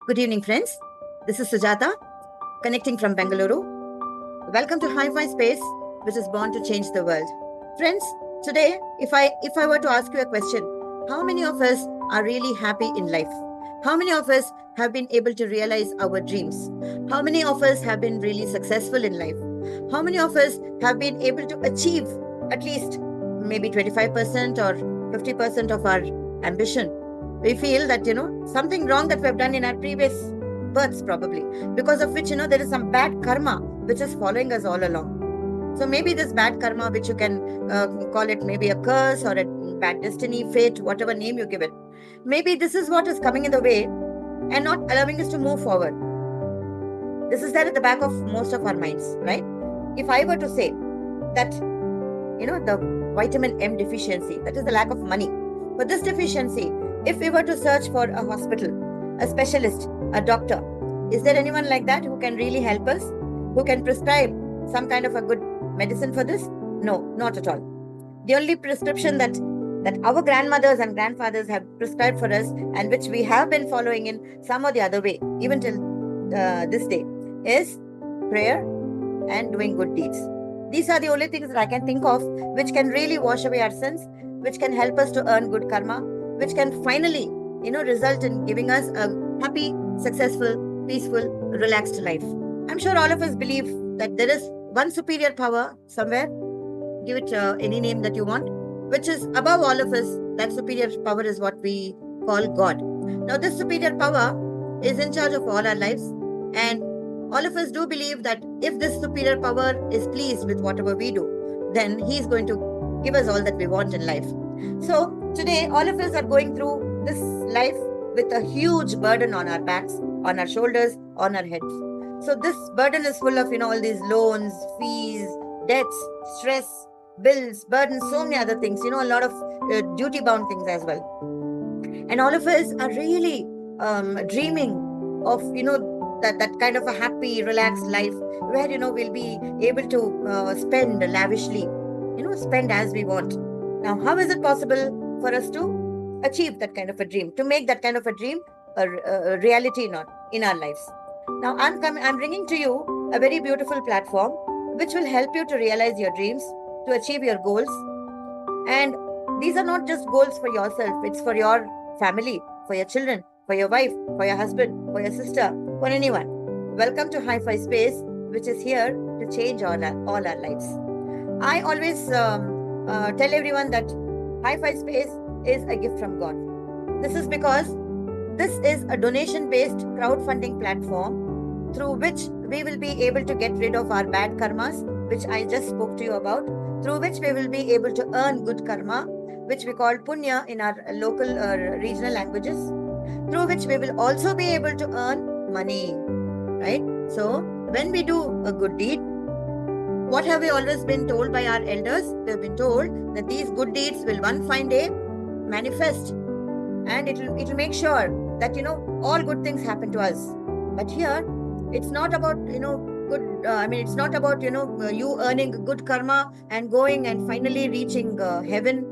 Good evening, friends. This is Sujata, connecting from Bengaluru. Welcome to Hi-Fi Space, which is born to change the world. Friends, today, if I were to ask you a question, how many of us are really happy in life? How many of us have been able to realize our dreams? How many of us have been really successful in life? How many of us have been able to achieve at least maybe 25% or 50% of our ambition? We feel that, something wrong that we have done in our previous births, probably, because of which, there is some bad karma which is following us all along. So maybe this bad karma, which you can call it maybe a curse or a bad destiny, fate, whatever name you give it, maybe this is what is coming in the way and not allowing us to move forward. This is there at the back of most of our minds, right? If I were to say that, the vitamin M deficiency, that is the lack of money. For this deficiency, if we were to search for a hospital, a specialist, a doctor, is there anyone like that who can really help us? Who can prescribe some kind of a good medicine for this? No, not at all. The only prescription that our grandmothers and grandfathers have prescribed for us, and which we have been following in some or the other way, even till this day, is prayer and doing good deeds. These are the only things that I can think of which can really wash away our sins, which can help us to earn good karma, which can finally, result in giving us a happy, successful, peaceful, relaxed life. I'm sure all of us believe that there is one superior power somewhere, give it any name that you want, which is above all of us. That superior power is what we call God. Now, this superior power is in charge of all our lives, and all of us do believe that if this superior power is pleased with whatever we do, then he is going to give us all that we want in life. So today, all of us are going through this life with a huge burden on our backs, on our shoulders, on our heads. So this burden is full of, all these loans, fees, debts, stress, bills, burdens, so many other things, a lot of duty bound things as well. And all of us are really dreaming of, that kind of a happy, relaxed life where, we'll be able to spend lavishly, spend as we want. Now, how is it possible for us to achieve that kind of a dream, to make that kind of a dream a reality in our lives? Now, I'm bringing to you a very beautiful platform which will help you to realize your dreams, to achieve your goals. And these are not just goals for yourself, it's for your family, for your children, for your wife, for your husband, for your sister, for anyone. Welcome to Hi-Fi Space, which is here to change all our lives. I always tell everyone that Hi-Fi Space is a gift from God. This is because this is a donation-based crowdfunding platform through which we will be able to get rid of our bad karmas, which I just spoke to you about, through which we will be able to earn good karma, which we call punya in our local regional languages, through which we will also be able to earn money, right? So when we do a good deed, what have we always been told by our elders? We have been told that these good deeds will one fine day manifest, and it'll make sure that all good things happen to us. But here, it's not about good. It's not about you earning good karma and going and finally reaching heaven.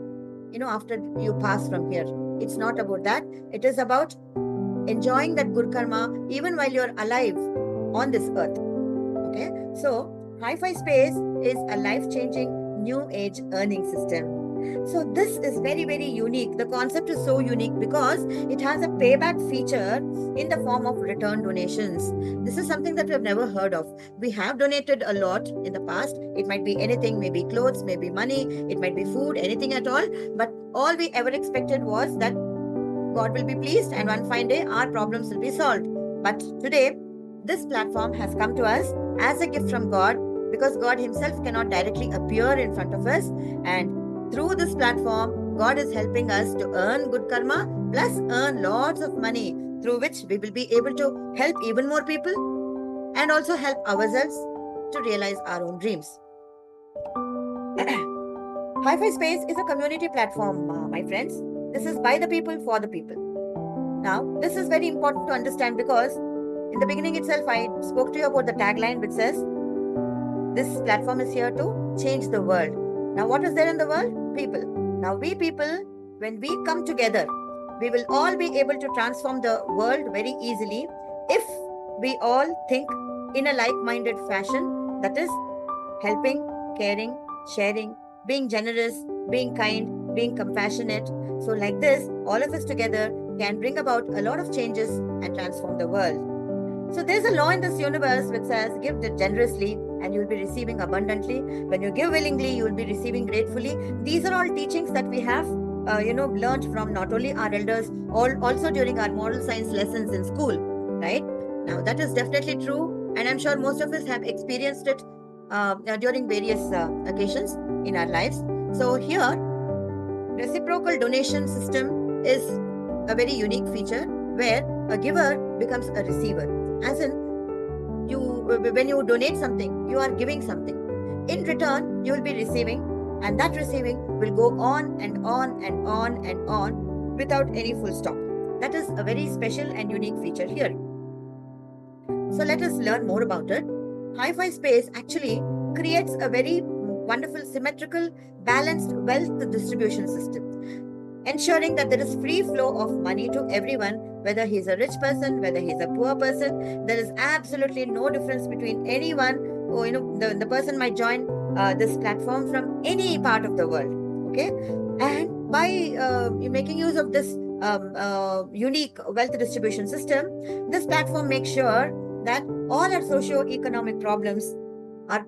After you pass from here, it's not about that. It is about enjoying that good karma even while you're alive on this earth. Okay, so Hi-Fi Space is a life-changing new age earning system. So this is very, very unique. The concept is so unique because it has a payback feature in the form of return donations. This is something that we have never heard of. We have donated a lot in the past. It might be anything, maybe clothes, maybe money, it might be food, anything at all. But all we ever expected was that God will be pleased and one fine day our problems will be solved. But today, this platform has come to us as a gift from God because God Himself cannot directly appear in front of us. And through this platform, God is helping us to earn good karma plus earn lots of money through which we will be able to help even more people and also help ourselves to realize our own dreams. Hi-Fi Space is a community platform, my friends. This is by the people for the people. Now, this is very important to understand because in the beginning itself, I spoke to you about the tagline which says, this platform is here to change the world. Now, what is there in the world? People. Now, we people, when we come together, we will all be able to transform the world very easily if we all think in a like-minded fashion, that is helping, caring, sharing, being generous, being kind, being compassionate. So, like this, all of us together can bring about a lot of changes and transform the world. So there's a law in this universe which says give generously and you will be receiving abundantly. When you give willingly, you will be receiving gratefully. These are all teachings that we have, learned from not only our elders, also during our moral science lessons in school, right? Now that is definitely true, and I'm sure most of us have experienced it during various occasions in our lives. So here, reciprocal donation system is a very unique feature where a giver becomes a receiver. As in, when you donate something, you are giving something. In return, you will be receiving, and that receiving will go on and on and on and on without any full stop. That is a very special and unique feature here. So let us learn more about it. Hi-Fi Space actually creates a very wonderful, symmetrical, balanced wealth distribution system, ensuring that there is free flow of money to everyone, whether he's a rich person, whether he's a poor person. There is absolutely no difference between anyone. Or, the person might join this platform from any part of the world. Okay, and by making use of this unique wealth distribution system, this platform makes sure that all our socio-economic problems are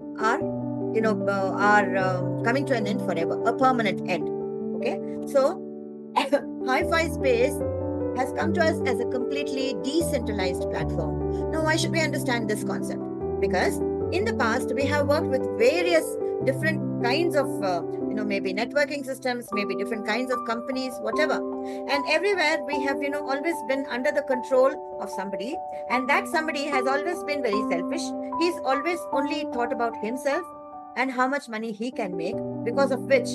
coming to an end forever, a permanent end. Okay, so Hi-Fi Space has come to us as a completely decentralized platform. Now, why should we understand this concept? Because in the past, we have worked with various different kinds of, maybe networking systems, maybe different kinds of companies, whatever. And everywhere we have, always been under the control of somebody. And that somebody has always been very selfish. He's always only thought about himself and how much money he can make, because of which,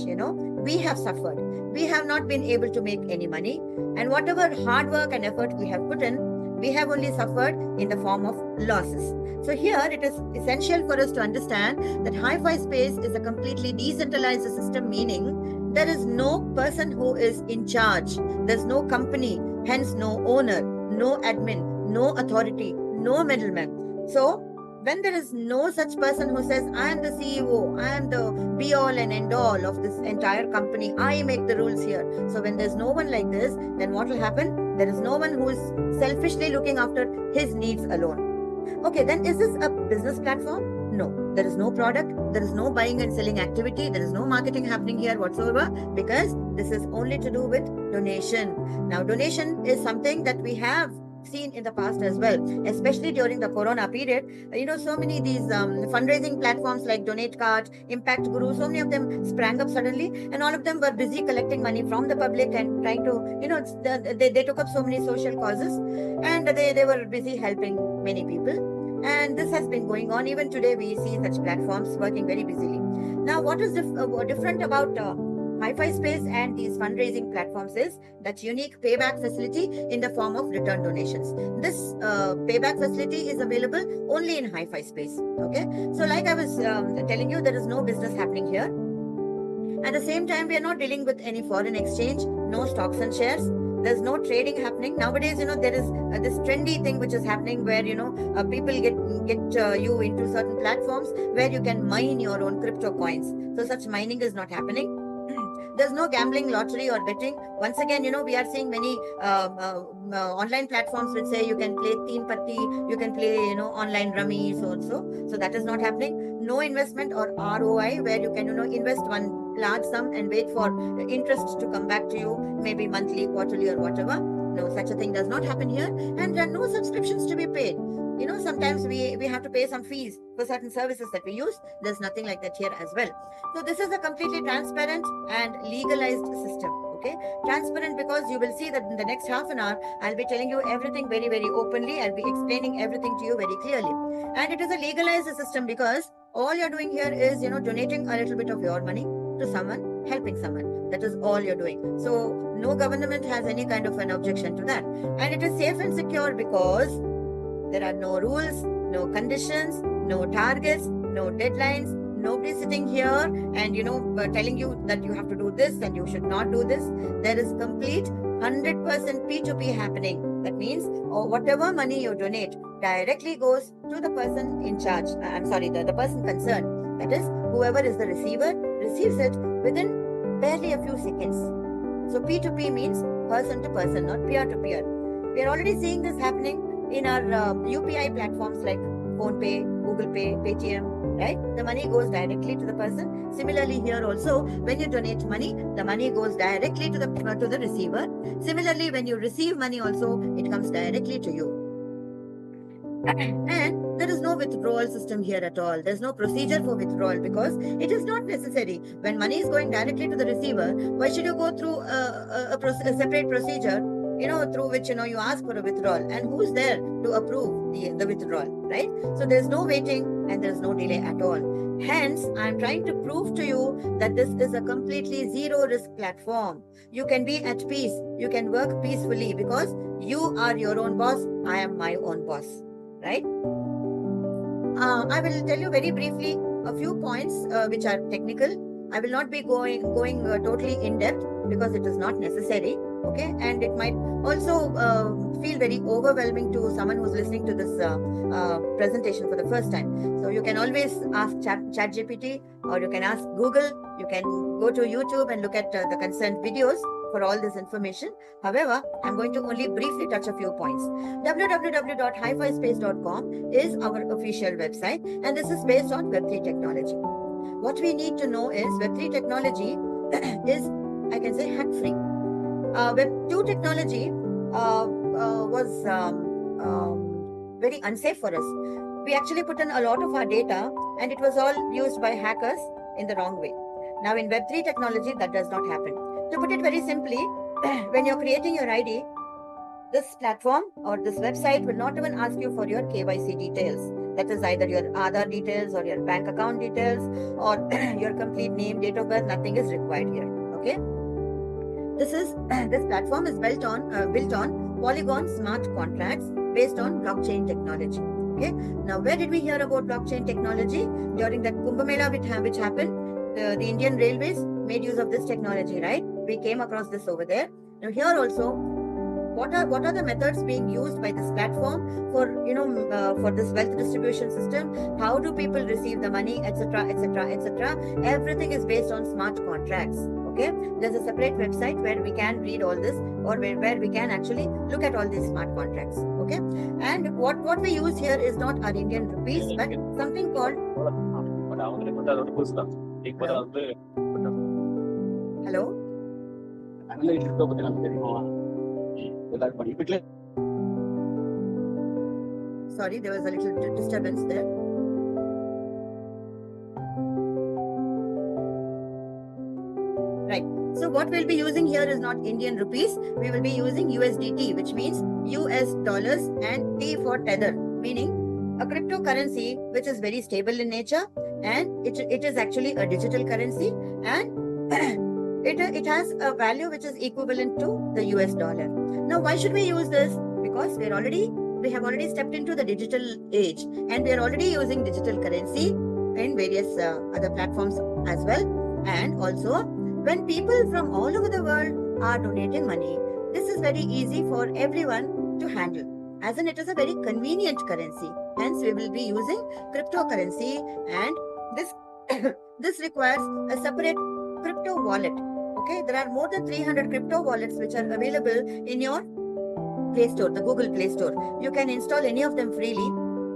we have suffered. We have not been able to make any money. And whatever hard work and effort we have put in, we have only suffered in the form of losses. So here it is essential for us to understand that Hi-Fi Space is a completely decentralized system, meaning there is no person who is in charge. There's no company, hence no owner, no admin, no authority, no middleman. So when there is no such person who says, I am the CEO, I am the be all and end all of this entire company, I make the rules here. So when there's no one like this, then what will happen? There is no one who is selfishly looking after his needs alone. Okay, then is this a business platform? No, there is no product, there is no buying and selling activity, there is no marketing happening here whatsoever, because this is only to do with donation. Now, donation is something that we have seen in the past as well, especially during the corona period. So many these fundraising platforms like Donate Card, Impact Guru, so many of them sprang up suddenly, and all of them were busy collecting money from the public and trying to, they took up so many social causes, and they were busy helping many people. And this has been going on. Even today, we see such platforms working very busily. Now, what is different about Hi-Fi Space and these fundraising platforms is that unique payback facility in the form of return donations. This payback facility is available only in Hi-Fi Space. Okay, so like I was telling you, there is no business happening here. At the same time, we are not dealing with any foreign exchange, no stocks and shares. There's no trading happening nowadays. There is this trendy thing which is happening where people get you into certain platforms where you can mine your own crypto coins. So such mining is not happening. There's no gambling, lottery, or betting. Once again, we are seeing many online platforms which say you can play teen patti, you can play online rummy, so that is not happening. No investment or ROI, where you can invest one large sum and wait for interest to come back to you, maybe monthly, quarterly, or whatever. No, such a thing does not happen here, and there are no subscriptions to be paid. Sometimes we have to pay some fees for certain services that we use. There's nothing like that here as well. So this is a completely transparent and legalized system. Okay, transparent because you will see that in the next half an hour, I'll be telling you everything very, very openly. I'll be explaining everything to you very clearly. And it is a legalized system because all you're doing here is, donating a little bit of your money to someone, helping someone. That is all you're doing. So no government has any kind of an objection to that. And it is safe and secure because there are no rules, no conditions, no targets, no deadlines. Nobody sitting here and telling you that you have to do this and you should not do this. There is complete 100% P2P happening. That means whatever money you donate directly goes to the person in charge. I'm sorry, the person concerned. That is, whoever is the receiver receives it within barely a few seconds. So P2P means person to person, not peer to peer. We are already seeing this happening in our UPI platforms like PhonePe, Google Pay, Paytm, right? The money goes directly to the person. Similarly, here also, when you donate money, the money goes directly to the receiver. Similarly, when you receive money also, it comes directly to you. And there is no withdrawal system here at all. There's no procedure for withdrawal because it is not necessary. When money is going directly to the receiver, why should you go through a separate procedure, through which, you ask for a withdrawal? And who's there to approve the withdrawal, right? So there's no waiting and there's no delay at all. Hence, I'm trying to prove to you that this is a completely zero risk platform. You can be at peace. You can work peacefully because you are your own boss. I am my own boss. Right? I will tell you very briefly a few points which are technical. I will not be going totally in depth because it is not necessary. Okay, and it might also feel very overwhelming to someone who's listening to this presentation for the first time. So you can always ask ChatGPT, or you can ask Google. You can go to YouTube and look at the concerned videos for all this information. However, I'm going to only briefly touch a few points. www.hifispace.com is our official website, and this is based on Web3 technology. What we need to know is Web3 technology is, I can say, hack-free. Web2 technology was very unsafe for us. We actually put in a lot of our data, and it was all used by hackers in the wrong way. Now, in Web3 technology, that does not happen. To put it very simply, when you're creating your ID, this platform or this website will not even ask you for your KYC details. That is either your Aadhaar details or your bank account details or your complete name, date of birth. Nothing is required here. Okay. This platform is built on Polygon smart contracts based on blockchain technology. Okay. Now, where did we hear about blockchain technology? During that Kumbh Mela which happened, the Indian Railways made use of this technology, right? We came across this over there. Now, here also, what are the methods being used by this platform for for this wealth distribution system? How do people receive the money, etc., etc., etc.? Everything is based on smart contracts. Okay, there's a separate website where we can read all this, or where we can actually look at all these smart contracts. Okay, and what we use here is not our Indian rupees, but something called. Hello. Sorry, there was a little disturbance there. Right. So what we'll be using here is not Indian rupees. We will be using USDT, which means US dollars, and T for tether, meaning a cryptocurrency which is very stable in nature, and it is actually a digital currency, and it has a value which is equivalent to the US dollar. Now, why should we use this? Because we have already stepped into the digital age, and we are already using digital currency in various other platforms as well. And also, when people from all over the world are donating money, this is very easy for everyone to handle, as in it is a very convenient currency. Hence, we will be using cryptocurrency, and this requires a separate crypto wallet. Okay, there are more than 300 crypto wallets which are available in your Play Store, the Google Play Store. You can install any of them freely,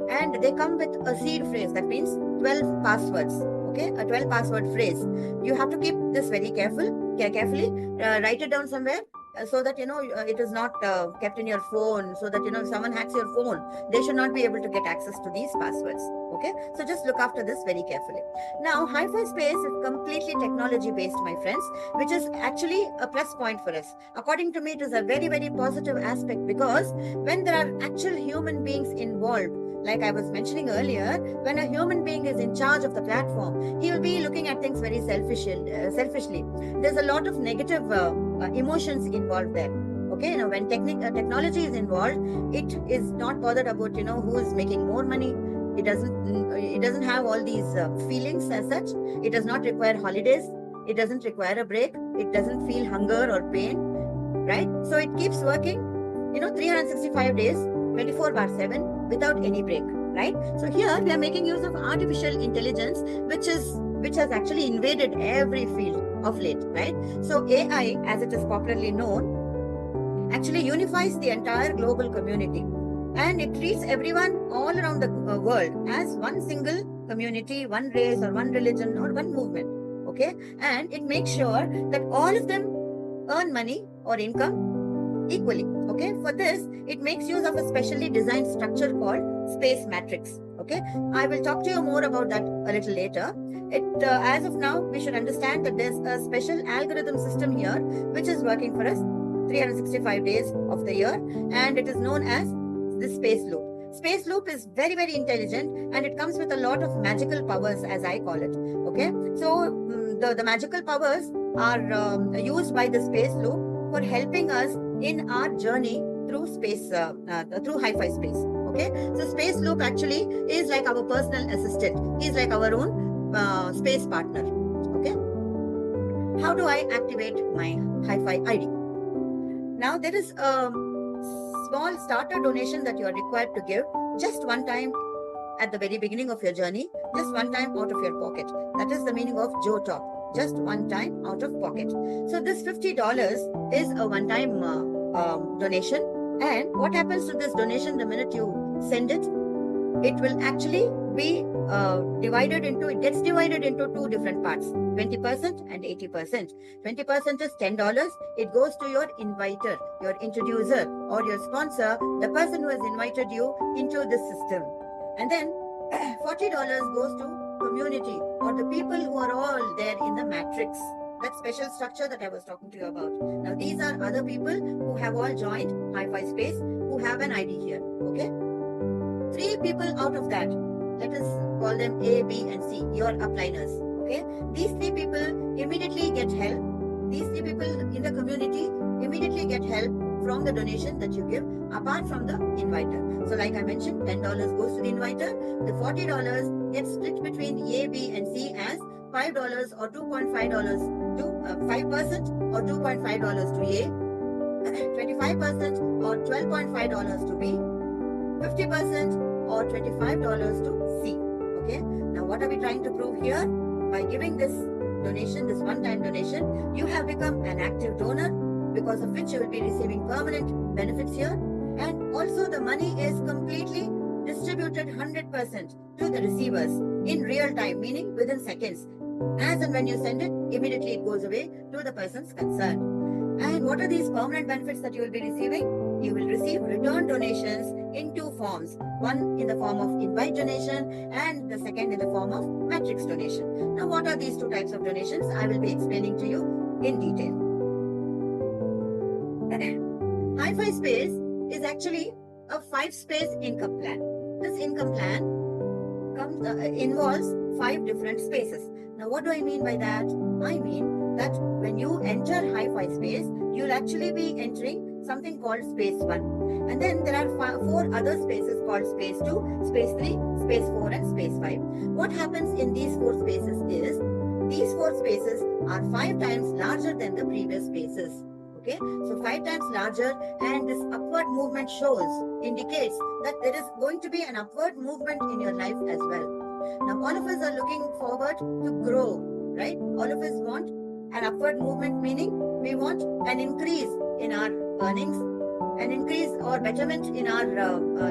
and they come with a seed phrase. That means 12 passwords. Okay, a 12 password phrase. You have to keep this very carefully. Write it down somewhere so that it is not kept in your phone. So that if someone hacks your phone, they should not be able to get access to these passwords. Okay, so just look after this very carefully. Now, HiFiSpace is completely technology based, my friends, which is actually a plus point for us. According to me, it is a very, very positive aspect, because when there are actual human beings involved, like I was mentioning earlier, when a human being is in charge of the platform, he will be looking at things very selfishly. There's a lot of negative emotions involved there. Okay, now when technology is involved, it is not bothered about who is making more money. It doesn't have all these feelings as such. It does not require holidays. It doesn't require a break. It doesn't feel hunger or pain. right? So it keeps working, 365 days, 24/7 without any break, right? So here we are making use of artificial intelligence, which has actually invaded every field of late, right? So AI, as it is popularly known, actually unifies the entire global community, and it treats everyone all around the world as one single community, one race or one religion or one movement. Okay, and it makes sure that all of them earn money or income equally. Okay, for this, it makes use of a specially designed structure called space matrix. Okay, I will talk to you more about that a little later. As of now, we should understand that there's a special algorithm system here which is working for us 365 days of the year, and it is known as the space loop. Space loop is very, very intelligent, and it comes with a lot of magical powers, as I call it. Okay, so the magical powers are used by the space loop for helping us in our journey through space, through hi-fi space. Okay, so space loop actually is like our personal assistant. He's like our own space partner. Okay, how do I activate my hi-fi ID? Now there is a small starter donation that you are required to give just one time at the very beginning of your journey, just one time out of your pocket. That is the meaning of Joe Talk, just one time out of pocket. So this $50 is a one-time donation. And what happens to this donation the minute you send it? It will actually be it gets divided into two different parts, 20% and 80%. 20% is $10. It goes to your inviter, your introducer, or your sponsor, the person who has invited you into this system. And then $40 goes to community, or the people who are all there in the matrix, that special structure that I was talking to you about. Now, these are other people who have all joined Hi-Fi Space, who have an ID here. Okay, 3 people out of that, let us call them A, B, and C, your upliners. Okay, these 3 people immediately get help. These 3 people in the community immediately get help from the donation that you give, apart from the inviter. So like I mentioned, $10 goes to the inviter. The $40 gets split between A, B, and C as $5 or $2.5 to 5% or $2.5 to A, 25% or $12.5 to B, 50% or $25 to C. Okay, now what are we trying to prove here? By giving this donation, this one-time donation, you have become an active donor, because of which you will be receiving permanent benefits here. And also the money is completely distributed 100% to the receivers in real time, meaning within seconds. As and when you send it, immediately it goes away to the persons concerned. And what are these permanent benefits that you will be receiving? You will receive return donations in 2 forms. One in the form of invite donation, and the second in the form of matrix donation. Now, what are these 2 types of donations? I will be explaining to you in detail. Hi-Fi Space is actually a 5-space income plan. This income plan involves 5 different spaces. Now, what do I mean by that? I mean that when you enter Hi-Fi Space, you'll actually be entering something called Space 1. And then there are 4 other spaces called Space 2, Space 3, Space 4, and Space 5. What happens in these 4 spaces is, these 4 spaces are 5 times larger than the previous spaces. Okay, so 5 times larger, and this upward movement indicates that there is going to be an upward movement in your life as well. Now, all of us are looking forward to grow, right? All of us want an upward movement, meaning we want an increase in our earnings, an increase or betterment in our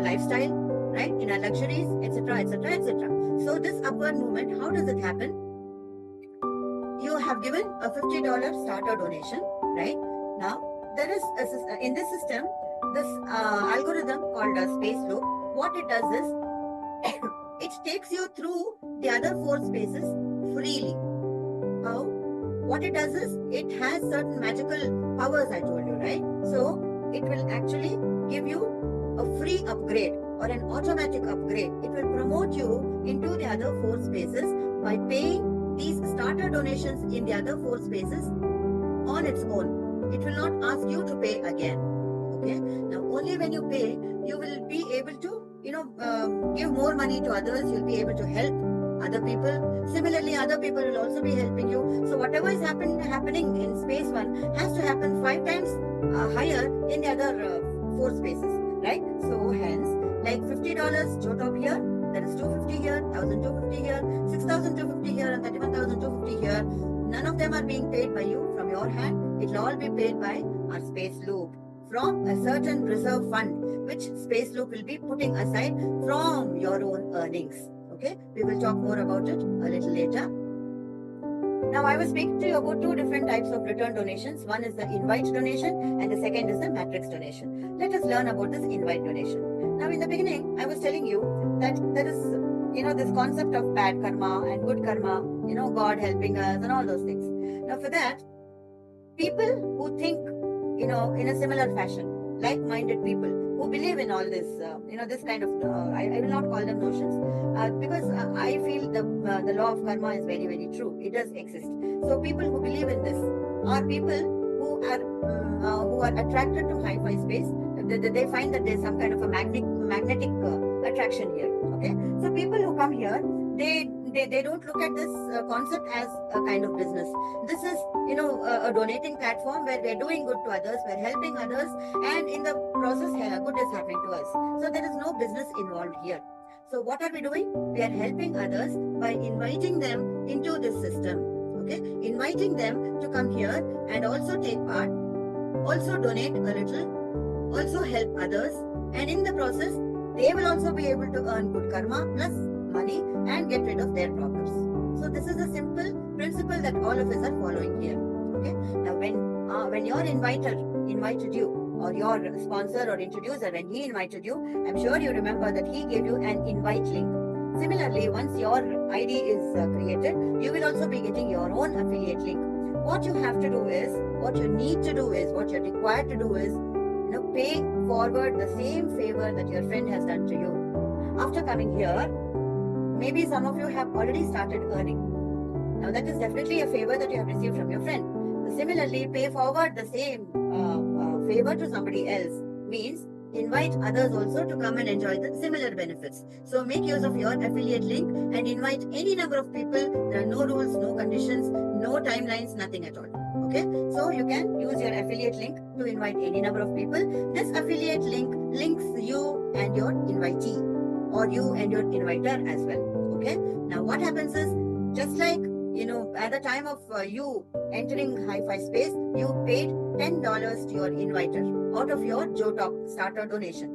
lifestyle, right? In our luxuries, etc., etc., etc. So this upward movement, how does it happen? You have given a $50 starter donation, right? Now, there is in this system, this algorithm called a space loop. What it does is, it takes you through the other 4 spaces freely. How? What it does is, it has certain magical powers, I told you, right? So, it will actually give you a free upgrade or an automatic upgrade. It will promote you into the other 4 spaces by paying these starter donations in the other 4 spaces on its own. It will not ask you to pay again. Okay. Now, only when you pay, you will be able to, give more money to others. You'll be able to help other people. Similarly, other people will also be helping you. So whatever is happening in space one has to happen 5 times higher in the other 4 spaces, right? So hence, like $50 job here, there is 250 here, 1,250 here, 6,250 here, and 31,250 here. None of them are being paid by you from your hand. It will all be paid by our space loop from a certain reserve fund, which space loop will be putting aside from your own earnings. Okay, we will talk more about it a little later. Now, I will speak to you about 2 different types of return donations. One is the invite donation, and the second is the matrix donation. Let us learn about this invite donation. Now, in the beginning, I was telling you that there is, this concept of bad karma and good karma, God helping us and all those things. Now, for that, people who think, in a similar fashion, like-minded people who believe in all this, this kind of, I will not call them notions, because I feel the law of karma is very, very true. It does exist. So people who believe in this are people who are attracted to hi-fi space. They find that there's some kind of a magnetic attraction here. Okay, so people who come here, they don't look at this concept as a kind of business. This is, a donating platform where we're doing good to others, we're helping others, and in the process, good is happening to us. So there is no business involved here. So what are we doing? We are helping others by inviting them into this system. Okay, inviting them to come here and also take part, also donate a little, also help others, and in the process, they will also be able to earn good karma plus money and get rid of their problems. So this is a simple principle that all of us are following here. Okay. Now, when your inviter invited you, or your sponsor or introducer, when he invited you, I'm sure you remember that he gave you an invite link. Similarly, once your ID is created, you will also be getting your own affiliate link. What you have to do is, what you need to do is, what you're required to do is, pay forward the same favor that your friend has done to you. After coming here, maybe some of you have already started earning. Now that is definitely a favor that you have received from your friend. Similarly, pay forward the same favor to somebody else means invite others also to come and enjoy the similar benefits. So make use of your affiliate link and invite any number of people. There are no rules, no conditions, no timelines, nothing at all. Okay, so you can use your affiliate link to invite any number of people. This affiliate link links you and your invitee, or you and your inviter as well. Okay, now what happens is, just like, at the time of you entering hi-fi space, you paid $10 to your inviter out of your JoTalk starter donation.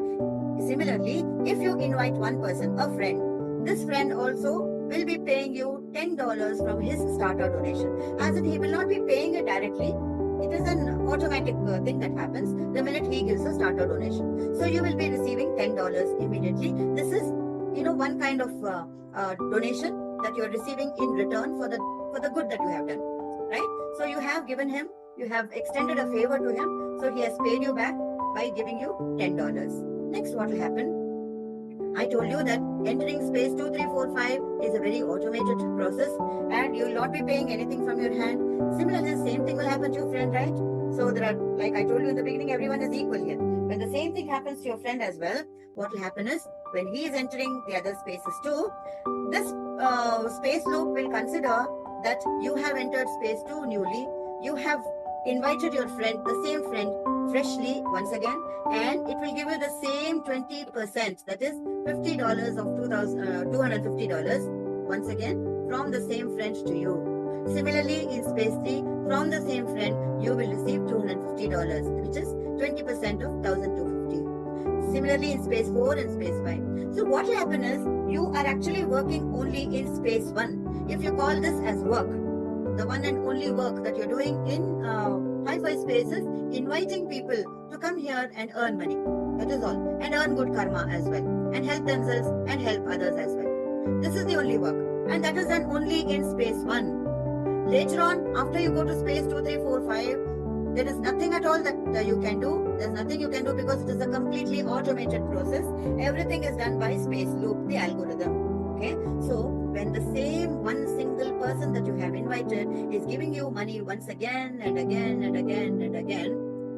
Similarly, if you invite one person, a friend, this friend also will be paying you $10 from his starter donation. As in, he will not be paying it directly. It is an automatic thing that happens the minute he gives a starter donation. So you will be receiving $10 immediately. This is, one kind of donation that you are receiving in return for the good that you have done, right? So you have given him, you have extended a favor to him, so he has paid you back by giving you $10. Next, what will happen? I told you that entering space 2, 3, 4, 5 is a very automated process, and you will not be paying anything from your hand. Similarly, the same thing will happen to your friend, right? So there are, like I told you in the beginning, everyone is equal here. When the same thing happens to your friend as well, what will happen is, when he is entering the other spaces too, this space loop will consider that you have entered space 2 newly, you have invited your friend, the same friend, freshly once again, and it will give you the same 20%, that is $50 of $250 once again from the same friend to you. Similarly, in space 3, from the same friend, you will receive $250, which is 20% of $1,250. Similarly, in space 4 and space 5. So what will happen is, you are actually working only in space 1. If you call this as work, the one and only work that you're doing in hi-fi spaces, inviting people to come here and earn money. That is all. And earn good karma as well. And help themselves and help others as well. This is the only work. And that is done only in space 1. Later on, after you go to space 2, 3, 4, 5, there is nothing at all that you can do. There's nothing you can do because it is a completely automated process. Everything is done by space loop, the algorithm. Okay, so when the same one single person that you have invited is giving you money once again and again and again and again,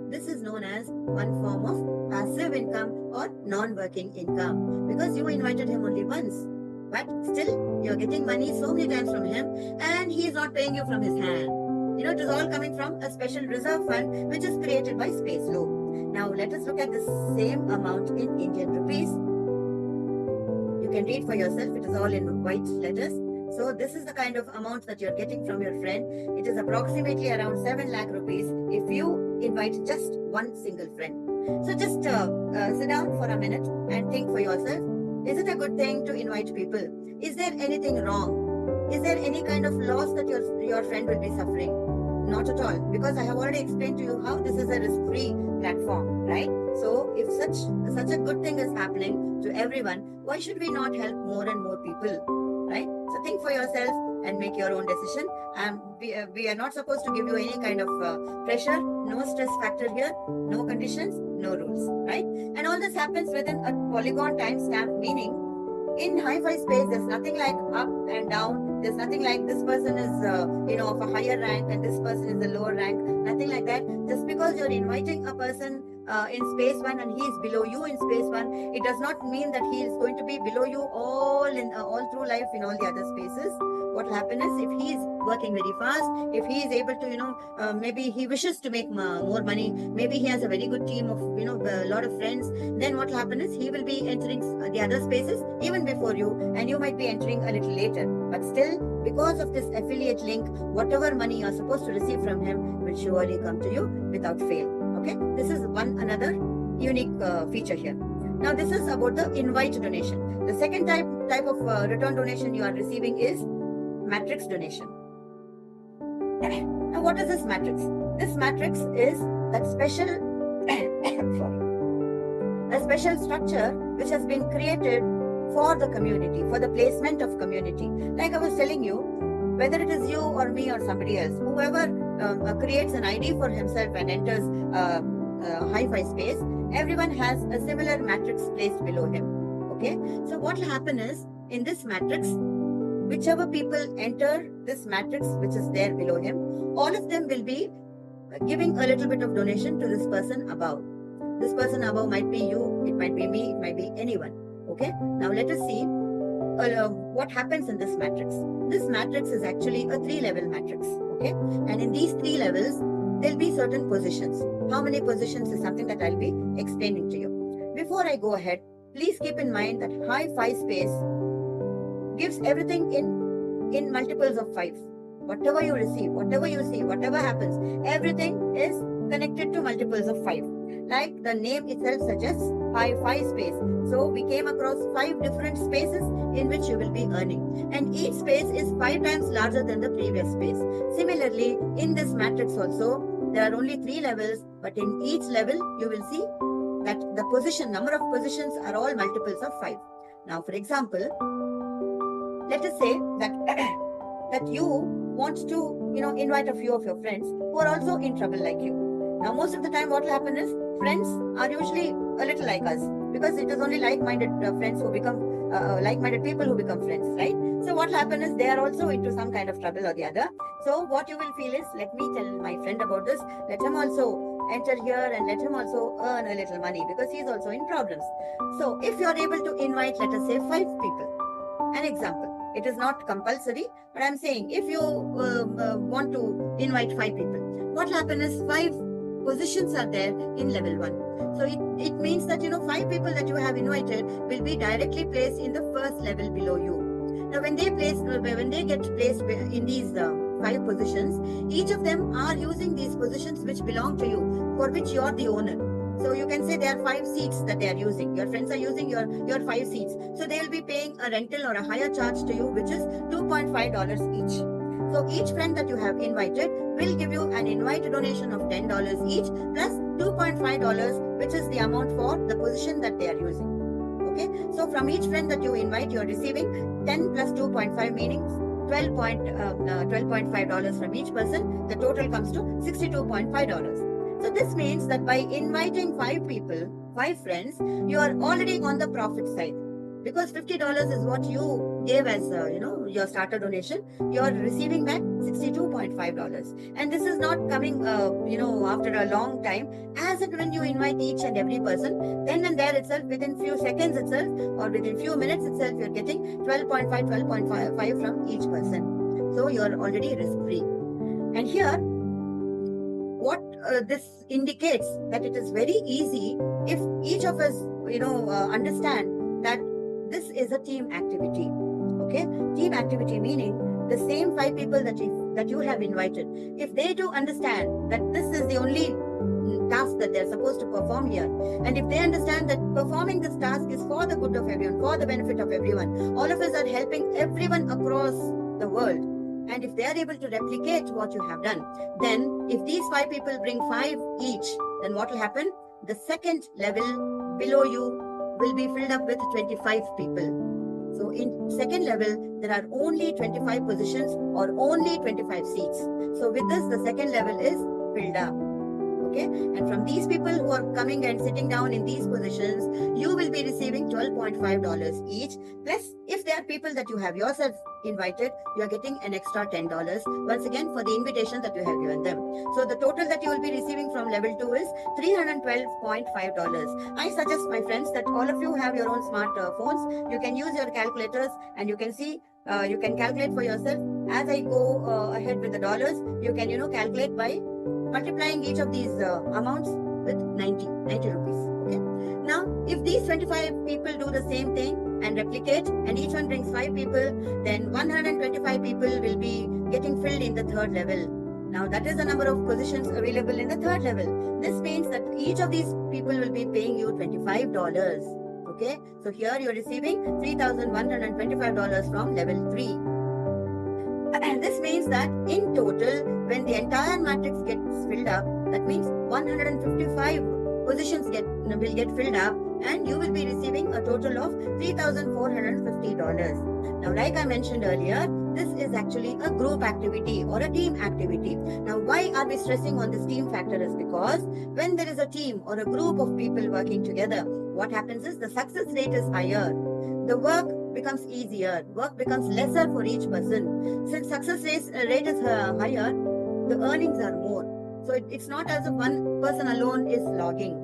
this is known as one form of passive income or non-working income, because you invited him only once. but still you're getting money so many times from him and he is not paying you from his hand. It is all coming from a special reserve fund which is created by Space Loop. Now let us look at the same amount in Indian rupees. You can read for yourself, it is all in white letters. So this is the kind of amount that you're getting from your friend. It is approximately around 7 lakh rupees if you invite just one single friend. So just sit down for a minute and think for yourself. Is it a good thing to invite people? Is there anything wrong? Is there any kind of loss that your friend will be suffering? Not at all, because I have already explained to you how this is a risk-free platform, right? So if such a good thing is happening to everyone, why should we not help more and more people, right? So think for yourself and make your own decision. And we are not supposed to give you any kind of pressure, no stress factor here, no conditions, no rules, right? And all this happens within a Polygon timestamp, meaning in Hi-Fi Space, there's nothing like up and down. There's nothing like this person is, of a higher rank and this person is a lower rank. Nothing like that. Just because you're inviting a person in Space 1 and he is below you in Space 1, it does not mean that he is going to be below you all through life in all the other spaces. What will happen is, if he is working very fast, if he is able to, maybe he wishes to make more money, maybe he has a very good team of, a lot of friends, then what will happen is he will be entering the other spaces even before you, and you might be entering a little later. But still, because of this affiliate link, whatever money you are supposed to receive from him will surely come to you without fail. Okay, this is another unique feature here. Now, this is about the invite donation. The second type of return donation you are receiving is matrix donation. Now, what is this matrix? This matrix is that special a special structure which has been created for the community, for the placement of community. Like I was telling you, whether it is you or me or somebody else, whoever creates an ID for himself and enters Hi-Fi Space, everyone has a similar matrix placed below him. Okay, so what will happen is, in this matrix, whichever people enter this matrix which is there below him, all of them will be giving a little bit of donation to this person above. This person above might be you, it might be me, it might be anyone. Okay, now let us see what happens in this matrix. This matrix is actually a 3-level matrix. Okay, and in these 3 levels, there'll be certain positions. How many positions is something that I'll be explaining to you. Before I go ahead, please keep in mind that Hi-Fi Space gives everything in multiples of 5. Whatever you receive, whatever you see, whatever happens, everything is connected to multiples of 5. Like the name itself suggests, Hi-Fi Space. So we came across 5 different spaces in which you will be earning. And each space is 5 times larger than the previous space. Similarly, in this matrix also, there are only 3 levels, but in each level, you will see that the number of positions are all multiples of 5. Now, for example, let us say that you want to, invite a few of your friends who are also in trouble like you. Now, most of the time, what will happen is, friends are usually a little like us, because it is only like-minded friends who become like-minded people who become friends, right? So what will happen is, they are also into some kind of trouble or the other. So what you will feel is, let me tell my friend about this. Let him also enter here and let him also earn a little money, because he is also in problems. So if you are able to invite, let us say, 5 people, an example. It is not compulsory, but I'm saying, if you want to invite 5 people, what will happen is 5 positions are there in level 1. So it means that 5 people that you have invited will be directly placed in the first level below you. Now when they get placed in these 5 positions, each of them are using these positions which belong to you, for which you are the owner. So you can say there are 5 seats that they are using. Your friends are using your 5 seats. So they will be paying a rental or a higher charge to you, which is $2.5 each. So each friend that you have invited will give you an invite donation of $10 each, plus $2.5, which is the amount for the position that they are using. Okay, so from each friend that you invite, you are receiving 10 plus 2.5, meaning $12.5 from each person. The total comes to $62.5. So this means that by inviting 5 people, 5 friends, you are already on the profit side. because $50 is what you gave as your starter donation. You're receiving back $62.5, and this is not coming after a long time. As and when you invite each and every person, then and there itself, within few seconds itself, or within few minutes itself, you're getting 12.5 from each person. So you're already risk free. And here, what this indicates that it is very easy if each of us understand that this is a team activity. Okay, team activity meaning the same 5 people that you have invited, if they do understand that this is the only task that they're supposed to perform here, and if they understand that performing this task is for the good of everyone, for the benefit of everyone, all of us are helping everyone across the world, and if they are able to replicate what you have done, then if these 5 people bring 5 each, then what will happen? The second level below you will be filled up with 25 people. So in second level, there are only 25 positions or only 25 seats. So with this, the second level is filled up. Okay, and from these people who are coming and sitting down in these positions, you will be receiving $12.5 each. Plus, if there are people that you have yourself invited, you are getting an extra $10 once again for the invitation that you have given them. So the total that you will be receiving from level 2 is $312.5. I suggest, my friends, that all of you have your own smart phones. You can use your calculators and you can see, you can calculate for yourself. As I go ahead with the dollars, you can calculate by multiplying each of these amounts with 90 rupees. Okay. Now, if these 25 people do the same thing and replicate, and each one brings 5 people, then 125 people will be getting filled in the third level. Now, that is the number of positions available in the third level. This means that each of these people will be paying you $25. Okay. So here you are receiving $3,125 from level 3. And this means that in total, when the entire matrix gets filled up, that means 155 positions will get filled up, and you will be receiving a total of $3,450. Now, like I mentioned earlier, this is actually a group activity or a team activity. Now, why are we stressing on this team factor? Is because when there is a team or a group of people working together, what happens is the success rate is higher. The work becomes easier, work becomes lesser for each person. Since success rate is higher, the earnings are more. So it's not as if one person alone is logging.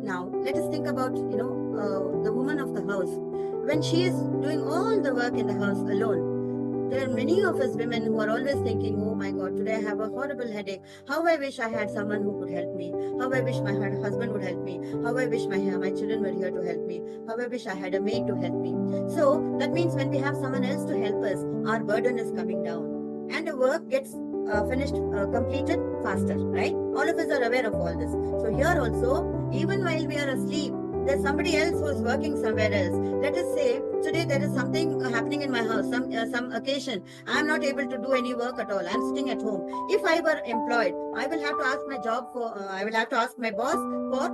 Now, let us think about, the woman of the house. When she is doing all the work in the house alone, there are many of us women who are always thinking, oh my God, today I have a horrible headache. How I wish I had someone who could help me. How I wish my husband would help me. How I wish my children were here to help me. How I wish I had a maid to help me. So that means when we have someone else to help us, our burden is coming down. And the work gets finished, completed faster, right? All of us are aware of all this. So here also, even while we are asleep, there's somebody else who is working somewhere else. Let us say today there is something happening in my house, some occasion. I'm not able to do any work at all. I'm sitting at home. If I were employed, I will have to ask my I will have to ask my boss for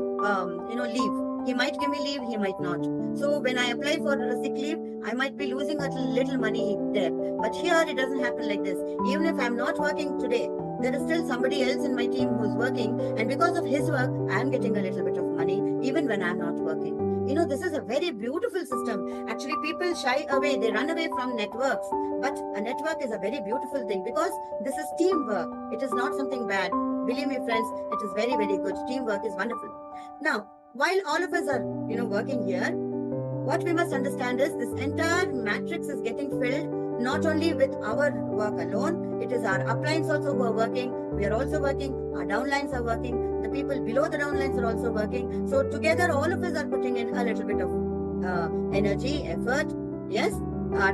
leave. He might give me leave, he might not. So when I apply for a sick leave, I might be losing a little money there. But here it doesn't happen like this. Even if I'm not working today, there is still somebody else in my team who's working, and because of his work, I'm getting a little bit of money even when I'm not working. This is a very beautiful system. Actually, people shy away, they run away from networks. But a network is a very beautiful thing because this is teamwork. It is not something bad. Believe me, friends, it is very, very good. Teamwork is wonderful. Now, while all of us are, working here, what we must understand is this entire matrix is getting filled not only with our work alone, it is our uplines also who are working, we are also working, our downlines are working, the people below the downlines are also working. So together all of us are putting in a little bit of energy, effort, yes,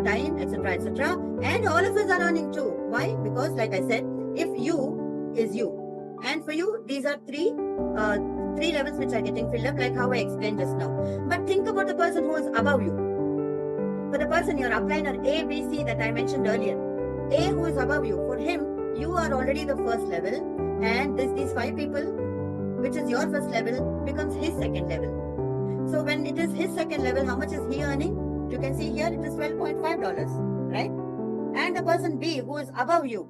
time, etc., etc. And all of us are earning too. Why? Because like I said, if you is you. And for you, these are three levels which are getting filled up, like how I explained just now. But think about the person who is above you. For the person, your upliner A, B, C that I mentioned earlier, A who is above you, for him, you are already the first level, and these 5 people, which is your first level, becomes his second level. So when it is his second level, how much is he earning? You can see here it is $12.5, right? And the person B who is above you,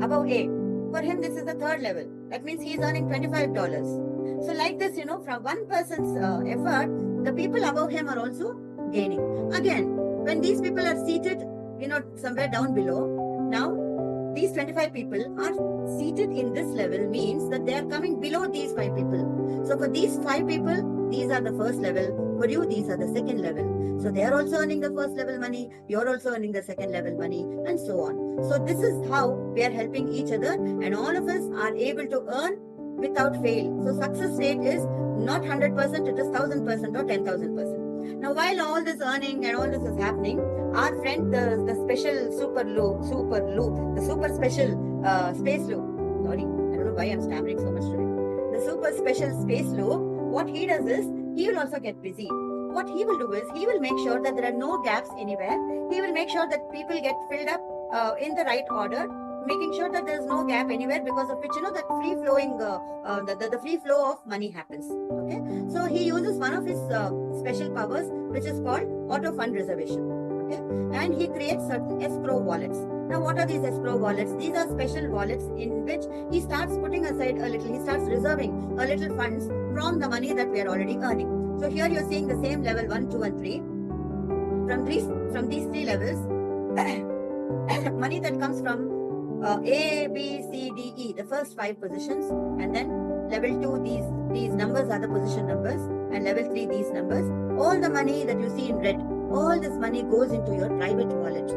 above A, for him this is the third level. That means he is earning $25. So like this, from one person's effort, the people above him are also gaining. Again, when these people are seated, somewhere down below, now these 25 people are seated in this level means that they are coming below these 5 people. So for these 5 people, these are the first level. For you, these are the second level. So they are also earning the first level money. You're also earning the second level money, and so on. So this is how we are helping each other, and all of us are able to earn without fail. So success rate is not 100%, it is 1000% or 10,000%. Now, while all this earning and all this is happening, our friend, the special super special space loop. Sorry, I don't know why I'm stammering so much today. The super special space loop, what he does is, he will also get busy. What he will do is, he will make sure that there are no gaps anywhere. He will make sure that people get filled up in the right order, making sure that there is no gap anywhere, because of which, that free flowing, the free flow of money happens. Okay, so he uses one of his special powers, which is called auto fund reservation. Okay, and he creates certain escrow wallets. Now, what are these escrow wallets? These are special wallets in which he starts putting aside a little, he starts reserving a little funds from the money that we are already earning. So here you're seeing the same level 1, 2, and 3. From these 3 levels, money that comes from A, B, C, D, E, the first 5 positions, and then level 2, these numbers are the position numbers, and level 3, these numbers. All the money that you see in red, all this money goes into your private wallet.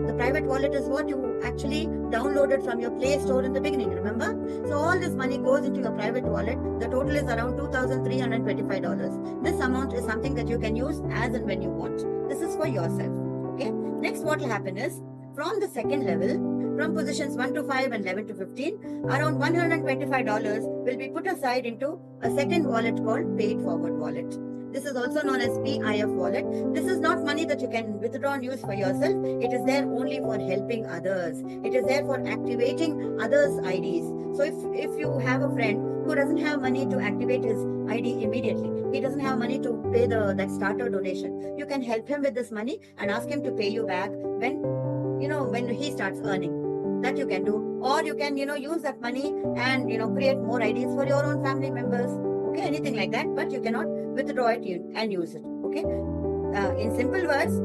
The private wallet is what you actually downloaded from your Play Store in the beginning, remember? So all this money goes into your private wallet. The total is around $2,325. This amount is something that you can use as and when you want. This is for yourself. Okay. Next, what will happen is, from the second level, from positions 1 to 5 and 11 to 15, around $125 will be put aside into a second wallet called Paid Forward Wallet. This is also known as PIF wallet. This is not money that you can withdraw and use for yourself. It is there only for helping others. It is there for activating others' IDs. So if you have a friend who doesn't have money to activate his ID immediately, he doesn't have money to pay that starter donation, you can help him with this money and ask him to pay you back when he starts earning. That you can do. Or you can, use that money and, create more IDs for your own family members. Okay, anything like that, but you cannot withdraw it and use it. Okay, in simple words,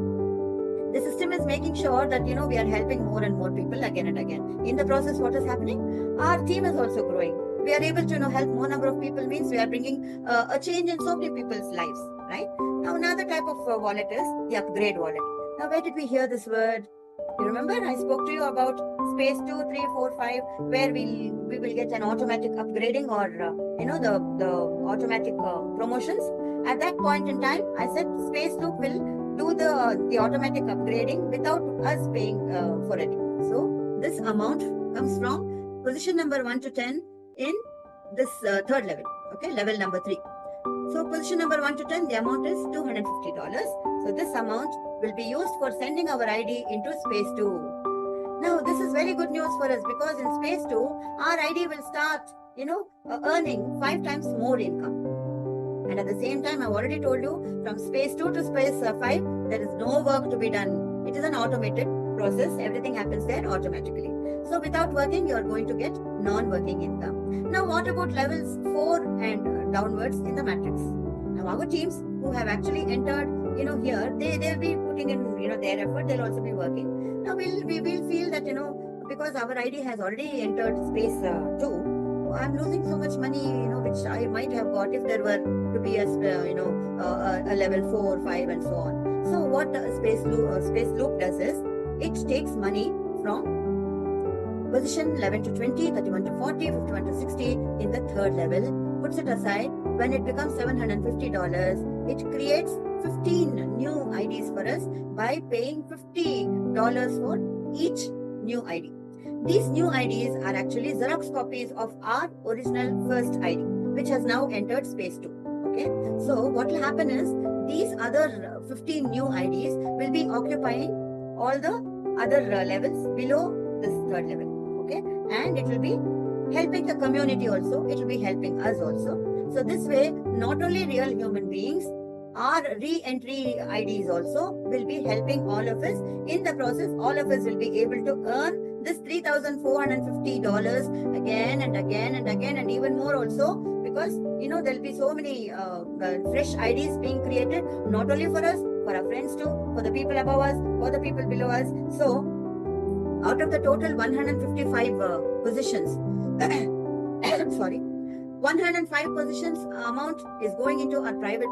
the system is making sure that we are helping more and more people again and again. In the process, what is happening? Our team is also growing. We are able to help more number of people, means we are bringing a change in so many people's lives, right? Now, another type of wallet is the upgrade wallet. Now, where did we hear this word? You remember I spoke to you about space 2, 3, 4, 5, where we will get an automatic upgrading, or the automatic promotions. At that point in time, I said Space Loop will do the automatic upgrading without us paying for it. So this amount comes from position number 1 to 10 in this third level. Okay, level number 3. So position number 1 to 10, the amount is $250. So this amount will be used for sending our ID into Space 2. Now, this is very good news for us, because in Space 2, our ID will start, earning 5 times more income. And at the same time, I've already told you, from Space 2 to Space 5, there is no work to be done. It is an automated process. Everything happens there automatically. So without working, you are going to get non-working income. Now, what about levels 4 and downwards in the matrix? Now, our teams who have actually entered, here, they'll be putting in, their effort. They'll also be working. Now, we will feel that, because our ID has already entered Space 2, I'm losing so much money, which I might have got if there were to be a level 4, 5, and so on. So what Space Loop does is, it takes money from position 11 to 20, 31 to 40, 51 to 60 in the third level, puts it aside. When it becomes $750, it creates 15 new IDs for us by paying $50 for each new ID. These new IDs are actually Xerox copies of our original first ID, which has now entered Space 2. Okay, so what will happen is, these other 15 new IDs will be occupying all the other levels below this third level. Okay, and it will be helping the community also, it will be helping us also. So this way, not only real human beings, our re-entry IDs also will be helping all of us. In the process, all of us will be able to earn this $3,450 again and again and again, and even more also, because there'll be so many fresh IDs being created, not only for us, for our friends too, for the people above us, for the people below us. So, out of the total 155 positions, sorry, 105 positions amount is going into our private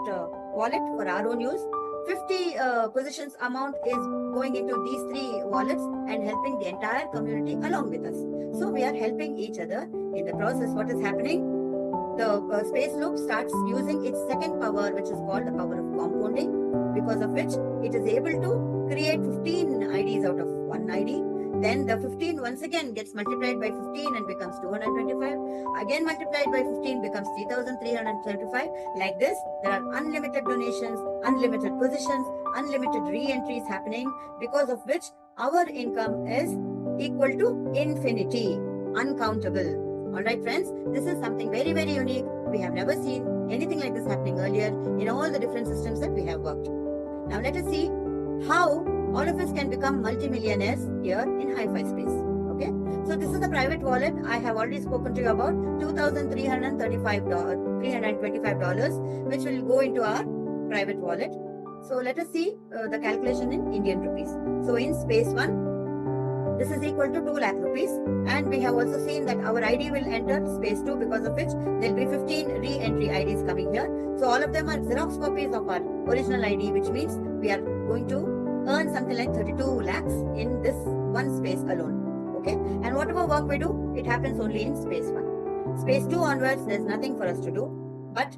wallet for our own use. 50 positions amount is going into these three wallets and helping the entire community along with us. So we are helping each other in the process. What is happening? The space loop starts using its second power, which is called the power of compounding, because of which it is able to create 15 IDs out of one ID. Then the 15 once again gets multiplied by 15 and becomes 225. Again multiplied by 15 becomes 3,375. Like this, there are unlimited donations, unlimited positions, unlimited re-entries happening, because of which our income is equal to infinity, uncountable. All right, friends, this is something very, very unique. We have never seen anything like this happening earlier in all the different systems that we have worked. Now let us see how all of us can become multimillionaires here in Hi-Fi Space. Okay, so this is the private wallet. I have already spoken to you about $2,325, which will go into our private wallet. So let us see the calculation in Indian rupees. So in space 1, this is equal to 2 lakh rupees, and we have also seen that our ID will enter space 2, because of which there will be 15 re-entry IDs coming here. So all of them are Xerox copies of our original ID, which means we are going to earn something like 32 lakhs in this one space alone. Okay, and whatever work we do, it happens only in space 1. Space 2 onwards, there's nothing for us to do. But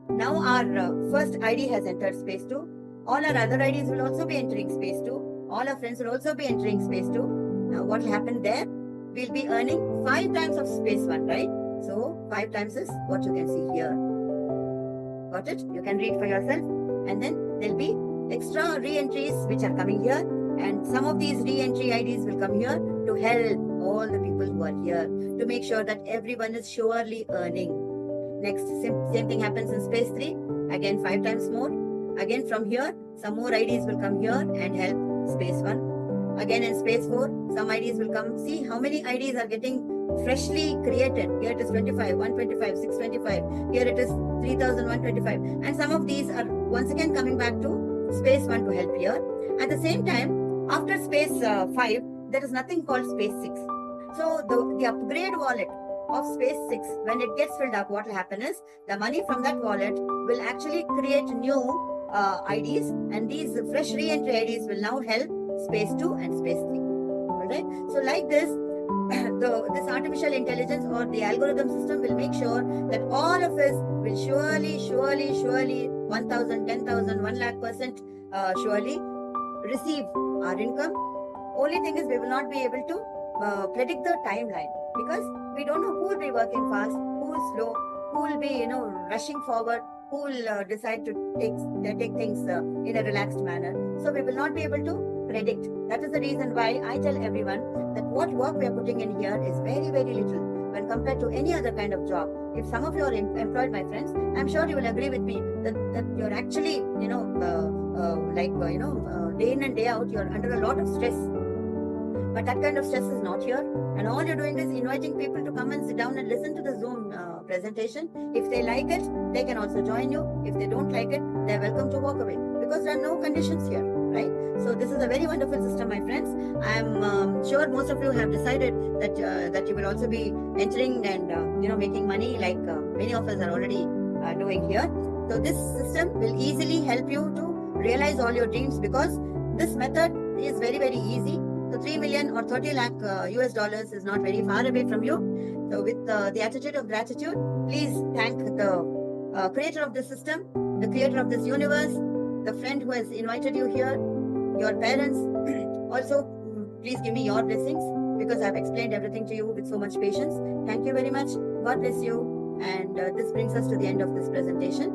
now our first ID has entered space 2. All our other IDs will also be entering space 2. All our friends will also be entering space 2. Now what will happen there? We'll be earning 5 times of space 1, right? So 5 times is what you can see here. Got it? You can read for yourself. And then there'll be extra re-entries which are coming here. And some of these re-entry IDs will come here to help all the people who are here, to make sure that everyone is surely earning. Next, same thing happens in space 3. Again, 5 times more. Again, from here, some more IDs will come here and help space 1. Again, in space 4, some IDs will come. See how many IDs are getting freshly created. Here it is 25, 125, 625. Here it is 3,125. And some of these are once again coming back to space 1 to help here. At the same time, after space 5, there is nothing called space 6. So the upgrade wallet of space 6, when it gets filled up, what will happen is the money from that wallet will actually create new IDs, and these fresh re-entry IDs will now help space 2 and space 3. All right. So like this, this artificial intelligence or the algorithm system will make sure that all of us will surely 1,000, 10,000, 1 lakh% surely receive our income. Only thing is we will not be able to predict the timeline, because we don't know who will be working fast, who is slow, who will be rushing forward, who will decide to take things in a relaxed manner. So we will not be able to predict. That is the reason why I tell everyone that what work we are putting in here is very, very little when compared to any other kind of job. If some of you are employed, my friends, I'm sure you will agree with me that you're actually, day in and day out, you're under a lot of stress. But that kind of stress is not here. And all you're doing is inviting people to come and sit down and listen to the Zoom presentation. If they like it, they can also join you. If they don't like it, they're welcome to walk away, because there are no conditions here, right? So this is a very wonderful system, my friends. I'm sure most of you have decided that you will also be entering and making money like many of us are already doing here. So this system will easily help you to realize all your dreams, because this method is very, very easy. So 3 million or 30 lakh US dollars is not very far away from you. So with the attitude of gratitude, please thank the creator of this system, the creator of this universe, the friend who has invited you here, your parents. Also, please give me your blessings, because I've explained everything to you with so much patience. Thank you very much. God bless you. And this brings us to the end of this presentation.